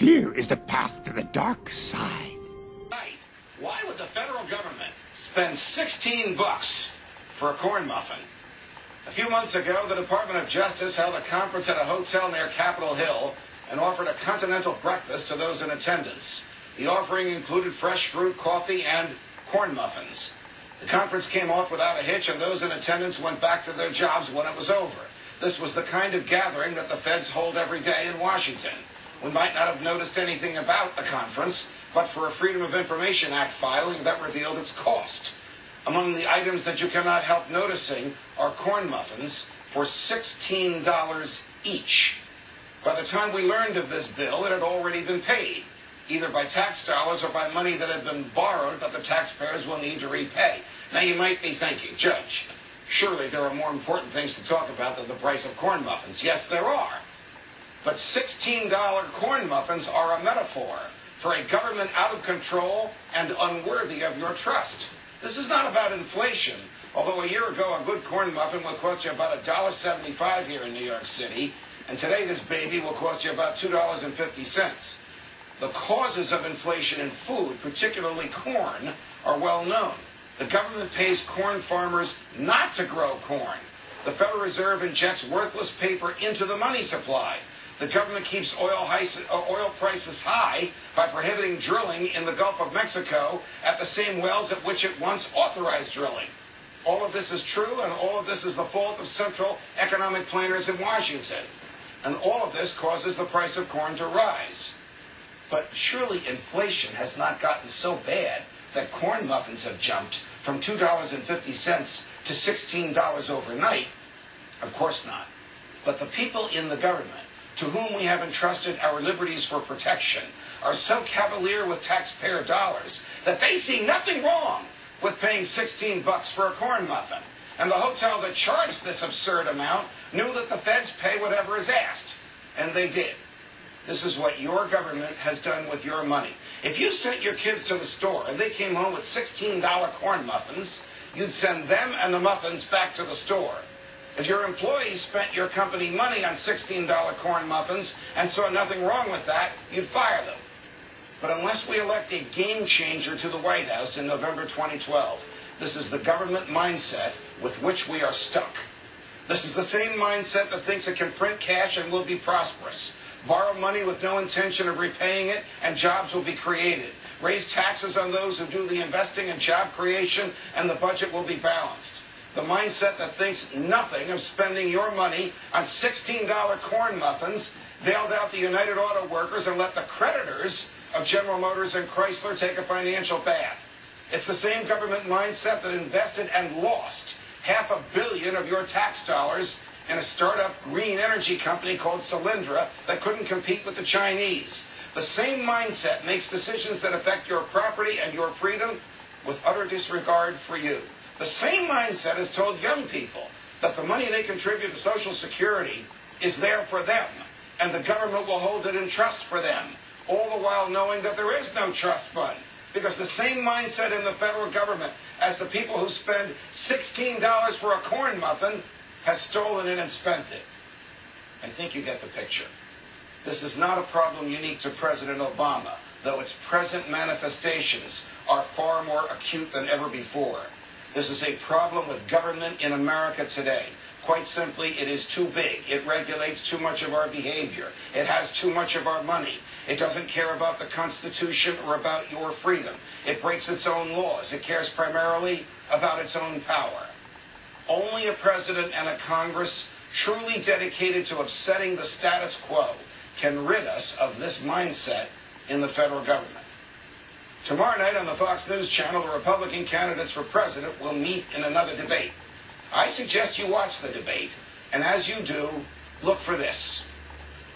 Fear is the path to the dark side. Right. Why would the federal government spend $16 for a corn muffin? A few months ago, the Department of Justice held a conference at a hotel near Capitol Hill and offered a continental breakfast to those in attendance. The offering included fresh fruit, coffee, and corn muffins. The conference came off without a hitch, and those in attendance went back to their jobs when it was over. This was the kind of gathering that the feds hold every day in Washington. We might not have noticed anything about the conference, but for a Freedom of Information Act filing that revealed its cost. Among the items that you cannot help noticing are corn muffins for $16 each. By the time we learned of this bill, it had already been paid, either by tax dollars or by money that had been borrowed that the taxpayers will need to repay. Now you might be thinking, Judge, surely there are more important things to talk about than the price of corn muffins. Yes, there are. But $16 corn muffins are a metaphor for a government out of control and unworthy of your trust. This is not about inflation, although a year ago a good corn muffin will cost you about $1.75 here in New York City, and today this baby will cost you about $2.50. The causes of inflation in food, particularly corn, are well known. The government pays corn farmers not to grow corn. The Federal Reserve injects worthless paper into the money supply. The government keeps oil prices high by prohibiting drilling in the Gulf of Mexico at the same wells at which it once authorized drilling. All of this is true, and all of this is the fault of central economic planners in Washington. And all of this causes the price of corn to rise. But surely inflation has not gotten so bad that corn muffins have jumped from $2.50 to $16 overnight. Of course not. But the people in the government, to whom we have entrusted our liberties for protection, are so cavalier with taxpayer dollars that they see nothing wrong with paying $16 for a corn muffin. And the hotel that charged this absurd amount knew that the feds pay whatever is asked. And they did. This is what your government has done with your money. If you sent your kids to the store and they came home with $16 corn muffins, you'd send them and the muffins back to the store. If your employees spent your company money on $16 corn muffins and saw nothing wrong with that, you'd fire them. But unless we elect a game changer to the White House in November 2012, this is the government mindset with which we are stuck. This is the same mindset that thinks it can print cash and will be prosperous. Borrow money with no intention of repaying it, and jobs will be created. Raise taxes on those who do the investing and job creation, and the budget will be balanced. The mindset that thinks nothing of spending your money on $16 corn muffins, bailed out the United Auto Workers, and let the creditors of General Motors and Chrysler take a financial bath. It's the same government mindset that invested and lost $500 million of your tax dollars in a startup green energy company called Solyndra that couldn't compete with the Chinese. The same mindset makes decisions that affect your property and your freedom with utter disregard for you. The same mindset has told young people that the money they contribute to Social Security is there for them, and the government will hold it in trust for them, all the while knowing that there is no trust fund, because the same mindset in the federal government as the people who spend $16 for a corn muffin has stolen it and spent it. I think you get the picture. This is not a problem unique to President Obama, though its present manifestations are far more acute than ever before. This is a problem with government in America today. Quite simply, it is too big. It regulates too much of our behavior. It has too much of our money. It doesn't care about the Constitution or about your freedom. It breaks its own laws. It cares primarily about its own power. Only a president and a Congress truly dedicated to upsetting the status quo can rid us of this mindset in the federal government. Tomorrow night on the Fox News Channel, the Republican candidates for president will meet in another debate. I suggest you watch the debate, and as you do, look for this.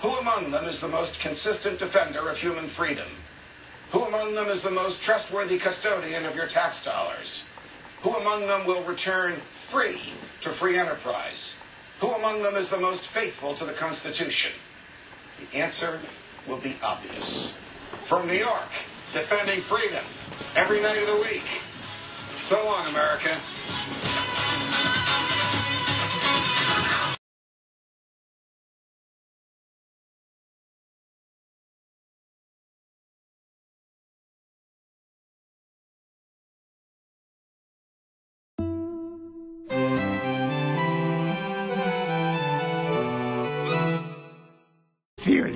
Who among them is the most consistent defender of human freedom? Who among them is the most trustworthy custodian of your tax dollars? Who among them will return free to free enterprise? Who among them is the most faithful to the Constitution? The answer will be obvious. From New York, defending freedom every night of the week. So long, America.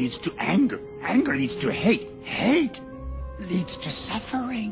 leads to anger. Anger leads to hate. Hate leads to suffering.